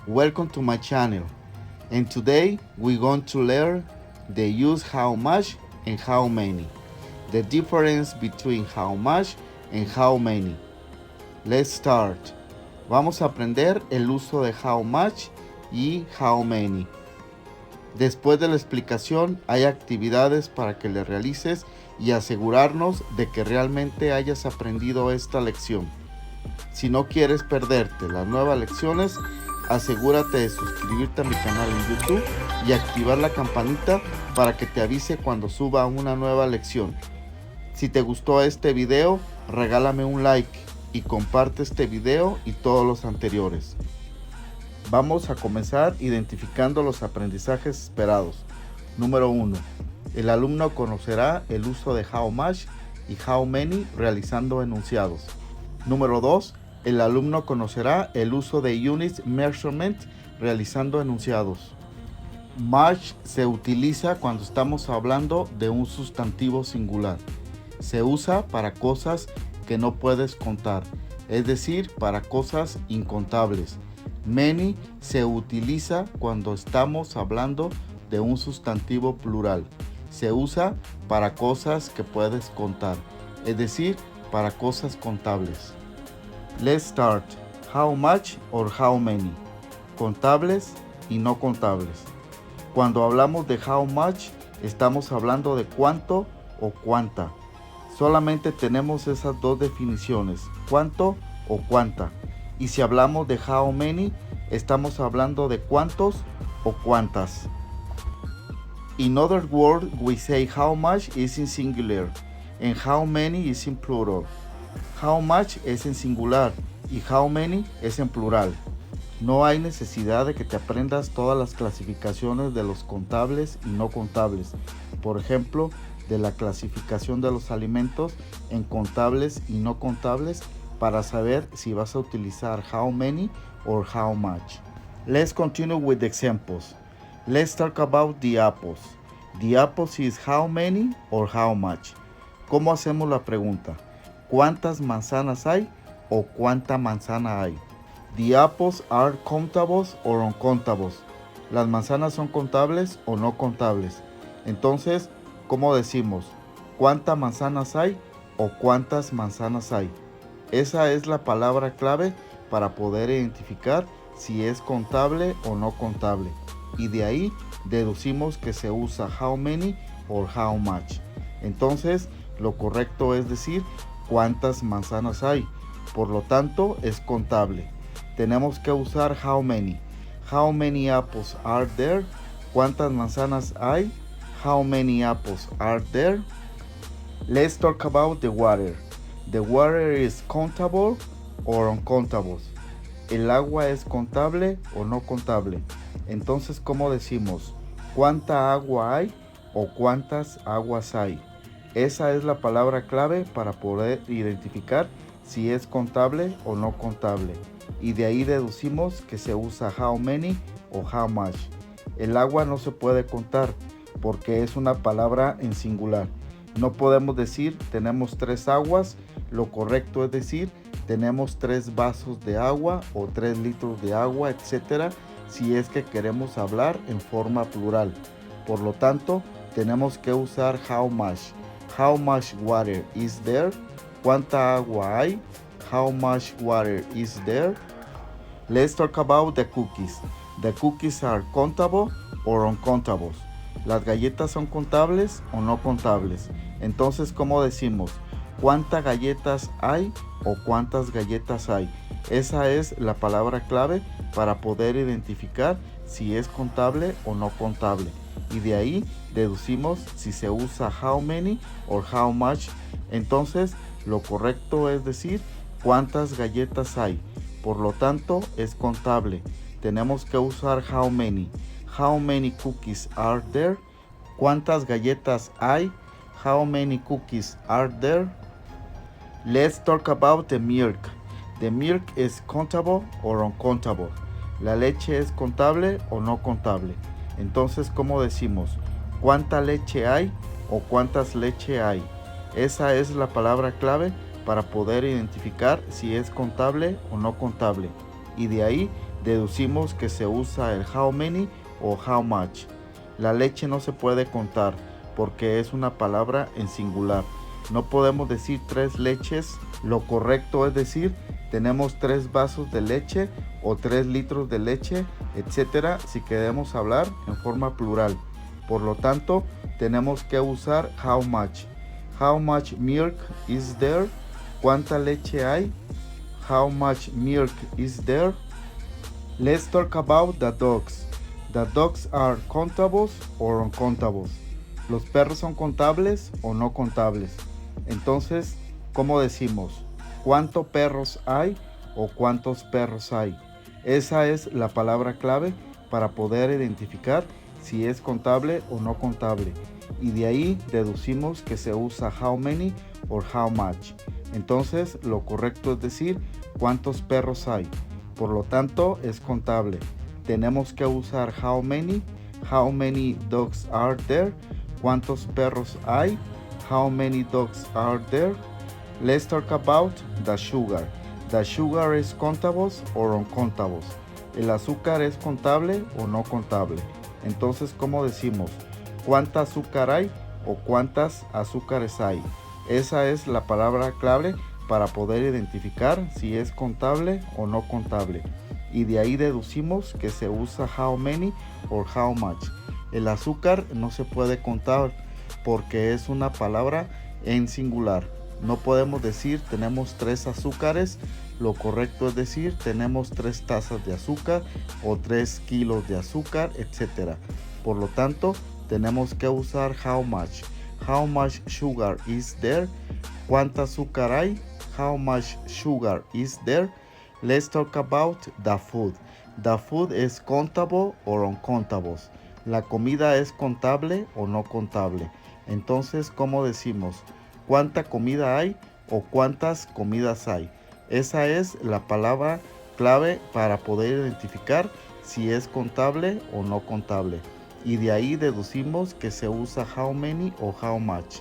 Welcome to my channel. And today we're going to learn the use how much and how many. The difference between how much and how many. Let's start. Vamos a aprender el uso de how much y how many. Después de la explicación hay actividades para que le realices y asegurarnos de que realmente hayas aprendido esta lección. Si no quieres perderte las nuevas lecciones, asegúrate de suscribirte a mi canal en YouTube y activar la campanita para que te avise cuando suba una nueva lección. Si te gustó este video, regálame un like y comparte este video y todos los anteriores. Vamos a comenzar identificando los aprendizajes esperados. Número 1. El alumno conocerá el uso de how much y how many realizando enunciados. Número 2. El alumno conocerá el uso de units measurement realizando enunciados. Much se utiliza cuando estamos hablando de un sustantivo singular. Se usa para cosas que no puedes contar, es decir, para cosas incontables. Many se utiliza cuando estamos hablando de un sustantivo plural. Se usa para cosas que puedes contar, es decir, para cosas contables. Let's start. How much or how many? Contables y no contables. Cuando hablamos de how much, estamos hablando de cuánto o cuánta. Solamente tenemos esas dos definiciones, cuánto o cuánta. Y si hablamos de how many, estamos hablando de cuántos o cuántas. In other words, we say how much is in singular and how many is in plural. How much es en singular y how many es en plural. No hay necesidad de que te aprendas todas las clasificaciones de los contables y no contables. Por ejemplo, de la clasificación de los alimentos en contables y no contables para saber si vas a utilizar how many or how much. Let's continue with the examples. Let's talk about the apples. The apples is how many or how much. ¿Cómo hacemos la pregunta? ¿Cuántas manzanas hay o cuánta manzana hay? The apples are countables or uncountables. ¿Las manzanas son contables o no contables? Entonces, ¿cómo decimos? ¿Cuántas manzanas hay o cuántas manzanas hay? Esa es la palabra clave para poder identificar si es contable o no contable. Y de ahí deducimos que se usa how many or how much. Entonces, lo correcto es decir cuántas manzanas hay. Por lo tanto, es contable. Tenemos que usar how many. How many apples are there? ¿Cuántas manzanas hay? How many apples are there? Let's talk about the water. The water is countable or uncountable. ¿El agua es contable o no contable? Entonces, ¿cómo decimos? ¿Cuánta agua hay o cuántas aguas hay? Esa es la palabra clave para poder identificar si es contable o no contable. Y de ahí deducimos que se usa how many o how much. El agua no se puede contar porque es una palabra en singular. No podemos decir tenemos 3 aguas. Lo correcto es decir tenemos 3 vasos de agua o 3 litros de agua, etc. Si es que queremos hablar en forma plural. Por lo tanto, tenemos que usar how much. How much water is there? ¿Cuánta agua hay? How much water is there? Let's talk about the cookies. The cookies are countable or uncountable. ¿Las galletas son contables o no contables? Entonces, ¿cómo decimos? ¿Cuántas galletas hay o cuántas galletas hay? Esa es la palabra clave para poder identificar si es contable o no contable. Y de ahí deducimos si se usa how many or how much. Entonces, lo correcto es decir cuántas galletas hay. Por lo tanto, es contable. Tenemos que usar how many. How many cookies are there? ¿Cuántas galletas hay? How many cookies are there? Let's talk about the milk. The milk is countable or uncountable. ¿La leche es contable o no contable? Entonces, ¿cómo decimos? ¿Cuánta leche hay o cuántas leche hay? Esa es la palabra clave para poder identificar si es contable o no contable. Y de ahí deducimos que se usa el how many o how much. La leche no se puede contar porque es una palabra en singular. No podemos decir 3 leches. Lo correcto es decir tenemos 3 vasos de leche o 3 litros de leche, etcétera, si queremos hablar en forma plural. Por lo tanto, tenemos que usar how much. How much milk is there? ¿Cuánta leche hay? How much milk is there? Let's talk about the dogs. The dogs are contables or uncontables. ¿Los perros son contables o no contables? Entonces, ¿cómo decimos? ¿Cuántos perros hay o cuántos perros hay? Esa es la palabra clave para poder identificar si es contable o no contable. Y de ahí deducimos que se usa how many or how much. Entonces, lo correcto es decir cuántos perros hay. Por lo tanto, es contable. Tenemos que usar how many dogs are there, cuántos perros hay, how many dogs are there. Let's talk about the sugar. The sugar is contables or uncontables. ¿El azúcar es contable o no contable? Entonces, ¿cómo decimos? ¿Cuánta azúcar hay o cuántas azúcares hay? Esa es la palabra clave para poder identificar si es contable o no contable. Y de ahí deducimos que se usa how many or how much. El azúcar no se puede contar porque es una palabra en singular. No podemos decir tenemos 3 azúcares. Lo correcto es decir tenemos 3 tazas de azúcar o 3 kilos de azúcar, etc. Por lo tanto, tenemos que usar how much. How much sugar is there? ¿Cuánta azúcar hay? How much sugar is there? Let's talk about the food. The food is countable or uncountable. ¿La comida es contable o no contable? Entonces, ¿cómo decimos? ¿Cuánta comida hay o cuántas comidas hay? Esa es la palabra clave para poder identificar si es contable o no contable. Y de ahí deducimos que se usa how many o how much.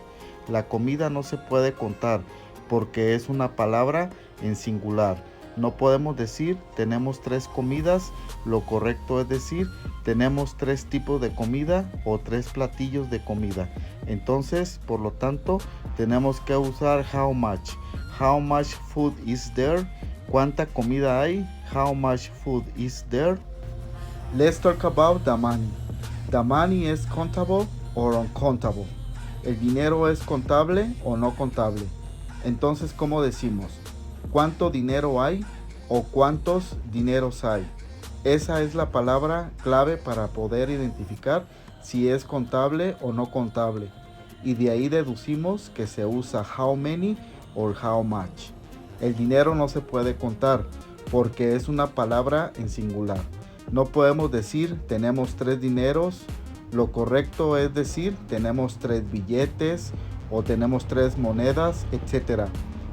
La comida no se puede contar porque es una palabra en singular. No podemos decir tenemos 3 comidas. Lo correcto es decir tenemos 3 tipos de comida o 3 platillos de comida. Entonces, por lo tanto, tenemos que usar how much. How much food is there? ¿Cuánta comida hay? How much food is there? Let's talk about the money. The money is countable or uncountable. ¿El dinero es contable o no contable? Entonces, ¿cómo decimos? ¿Cuánto dinero hay o cuántos dineros hay? Esa es la palabra clave para poder identificar si es contable o no contable. Y de ahí deducimos que se usa how many or how much. El dinero no se puede contar porque es una palabra en singular. No podemos decir tenemos 3 dineros. Lo correcto es decir tenemos 3 billetes o tenemos 3 monedas, etc.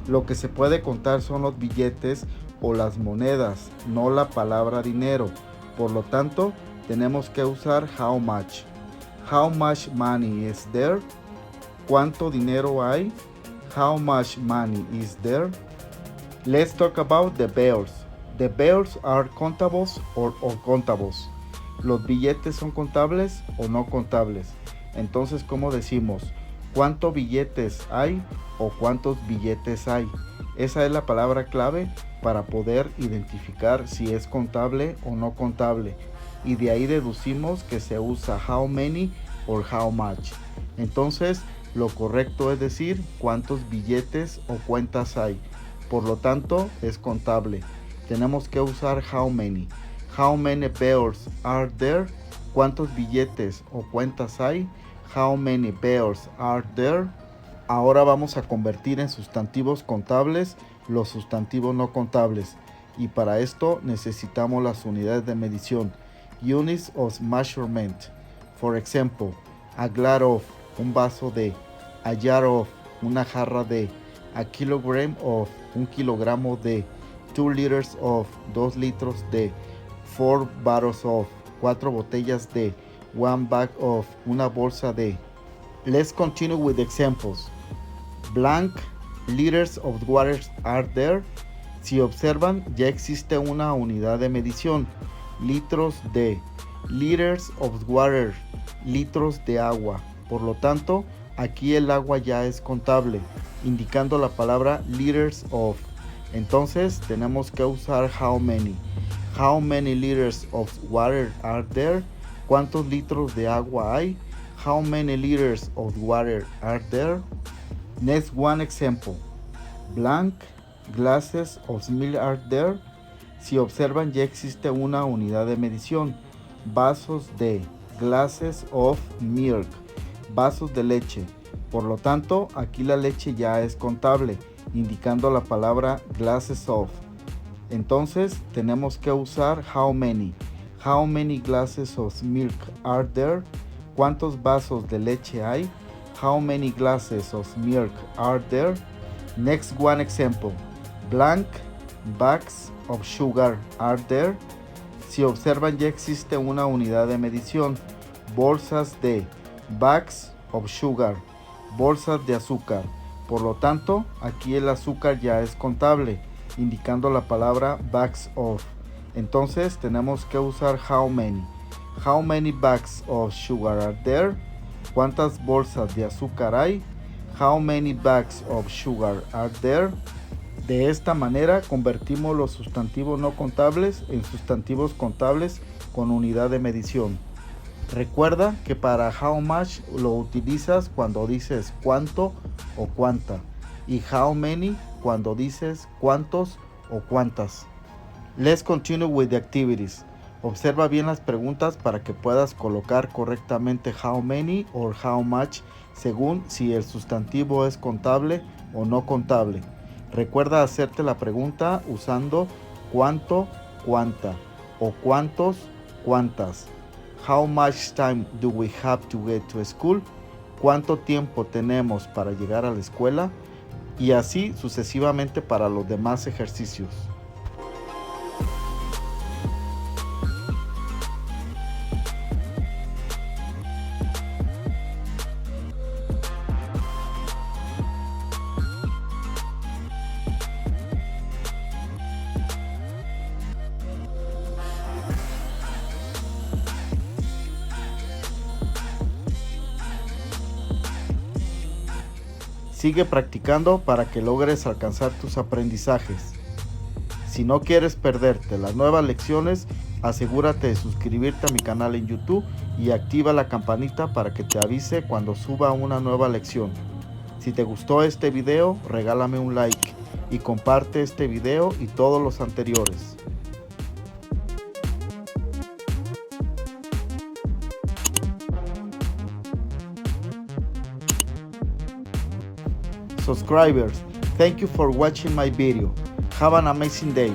Lo que se puede contar son los billetes o las monedas, no la palabra dinero. Por lo tanto, tenemos que usar how much. How much money is there? ¿Cuánto dinero hay? How much money is there? Let's talk about the bills. The bills are contables or uncontables. ¿Los billetes son contables o no contables? Entonces, ¿cómo decimos? ¿Cuántos billetes hay o cuántos billetes hay? Esa es la palabra clave para poder identificar si es contable o no contable. Y de ahí deducimos que se usa how many or how much. Entonces, lo correcto es decir cuántos billetes o cuentas hay. Por lo tanto, es contable. Tenemos que usar how many. How many bills are there? ¿Cuántos billetes o cuentas hay? How many bills are there? Ahora vamos a convertir en sustantivos contables los sustantivos no contables. Y para esto necesitamos las unidades de medición. Units of measurement. For example, a glass of, un vaso de. A jar of, una jarra de. A kilogram of, un kilogramo de. 2 liters of, 2 litros de. 4 bottles of, 4 botellas de. 1 bag of, una bolsa de. Let's continue with examples. Blank liters of water are there. Si observan, ya existe una unidad de medición, litros de, liters of water, litros de agua. Por lo tanto, aquí el agua ya es contable, indicando la palabra liters of. Entonces tenemos que usar how many. How many liters of water are there? ¿Cuántos litros de agua hay? How many liters of water are there? Next one example. Blank glasses of milk are there. Si observan, ya existe una unidad de medición. Vasos de, glasses of milk, vasos de leche. Por lo tanto, aquí la leche ya es contable, indicando la palabra glasses of. Entonces, tenemos que usar how many. How many glasses of milk are there? ¿Cuántos vasos de leche hay? How many glasses of milk are there? Next one example. Blank bags of sugar are there. Si observan, ya existe una unidad de medición. Bolsas de, bags of sugar, bolsas de azúcar. Por lo tanto, aquí el azúcar ya es contable, indicando la palabra bags of. Entonces tenemos que usar how many. How many bags of sugar are there? ¿Cuántas bolsas de azúcar hay? How many bags of sugar are there? De esta manera convertimos los sustantivos no contables en sustantivos contables con unidad de medición. Recuerda que para how much lo utilizas cuando dices cuánto o cuánta, y how many cuando dices cuántos o cuántas. Let's continue with the activities. Observa bien las preguntas para que puedas colocar correctamente how many or how much según si el sustantivo es contable o no contable. Recuerda hacerte la pregunta usando cuánto, cuánta o cuántos, cuántas. How much time do we have to get to school? ¿Cuánto tiempo tenemos para llegar a la escuela? Y así sucesivamente para los demás ejercicios. Sigue practicando para que logres alcanzar tus aprendizajes. Si no quieres perderte las nuevas lecciones, asegúrate de suscribirte a mi canal en YouTube y activa la campanita para que te avise cuando suba una nueva lección. Si te gustó este video, regálame un like y comparte este video y todos los anteriores. Subscribers, thank you for watching my video. Have an amazing day.